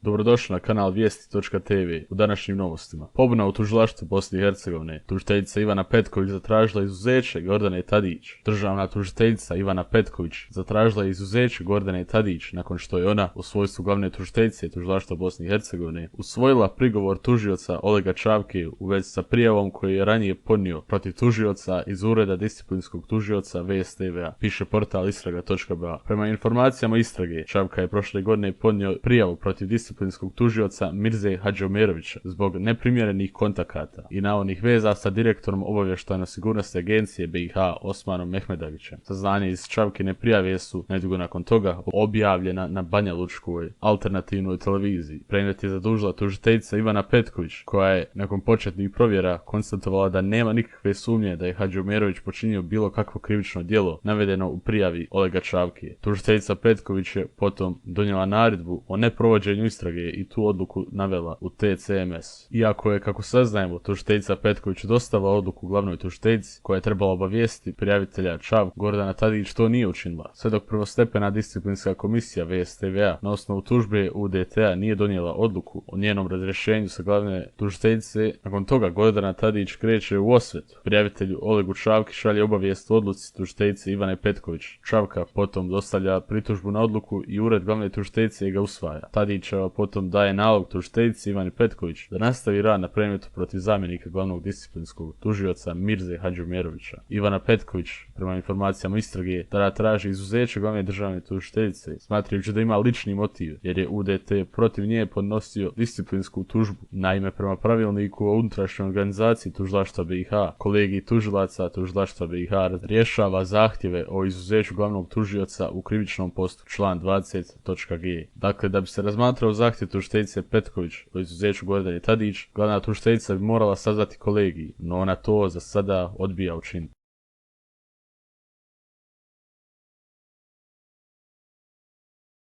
Dobrodošli na kanal Vijesti.tv. U današnjim novostima. Pobuna u tužilaštvu Bosne i Hercegovine. Tužiteljica Ivana Petković zatražila izuzeće Gordane Tadić. Državna tužiteljica Ivana Petković zatražila izuzeće Gordane Tadić nakon što je ona u svojstvu glavne tužiteljice tužilaštva Bosne i Hercegovine usvojila prigovor tužioca Olega Čavke u vezi sa prijavom koju je ranije podnio protiv tužioca iz ureda disciplinskog tužioca VSTV-a, piše portal istraga.ba. Prema informacijama istrage, Čavka je prošle godine podnio prijavu protiv disciplinskog tužioca Mirze Hadžiomerovića zbog neprimjerenih kontakata i navodnih veza sa direktorom obavještajno-sigurnosne agencije BiH Osmanom Mehmedovićem. Saznanje iz Čavkine prijave su nedugo nakon toga objavljena na Banjalučkoj alternativnoj televiziji. Predmet je zadužila tužiteljica Ivana Petković, koja je nakon početnih provjera konstatovala da nema nikakve sumnje da je Hadžiomerović počinio bilo kakvo krivično djelo navedeno u prijavi Olega Čavke. Tužiteljica Petković je potom donijela naredbu o neprovođenju istrage i tu odluku navela u TCMS. Iako je, kako saznajemo, tužiteljica Petković dostavila odluku glavnoj tužiteljici koja je trebala obavijestiti prijavitelja Čavku, Gordana Tadić to nije učinila, sve dok prvostepena disciplinska komisija VSTV-a na osnovu tužbe UDT-a nije donijela odluku o njenom razrješenju sa glavne tužiteljice. Nakon toga Gordana Tadić kreće u osvetu. Prijavitelju Olegu Čavki šalje obavijest o odluci tužiteljice Ivane Petković. Čavka potom dostavlja pritužbu na odluku i ured glavne tužiteljice ga usvaja. Tadićeva potom daje nalog tužiteljici Ivani Petković da nastavi rad na predmetu protiv zamjenika glavnog disciplinskog tužioca Mirze Hadžiomerovića. Ivana Petković, prema informacijama istrage, tada traži izuzeće glavne državne tužiteljice, smatrajući da ima lični motiv, jer je UDT protiv nje podnosio disciplinsku tužbu. Naime, prema pravilniku o unutrašnjoj organizaciji tužilaštva BiH, kolegij tužilaca tužilaštva BiH rješava zahtjeve o izuzeću glavnog tužioca u krivičnom postupku, član 20.g. Dakle, da bi se razmatrao zahtjev tužiteljice Petković o izuzeću Gordane Tadić, glavna tužiteljica bi morala sazvati kolegij, no ona to za sada odbija učiniti.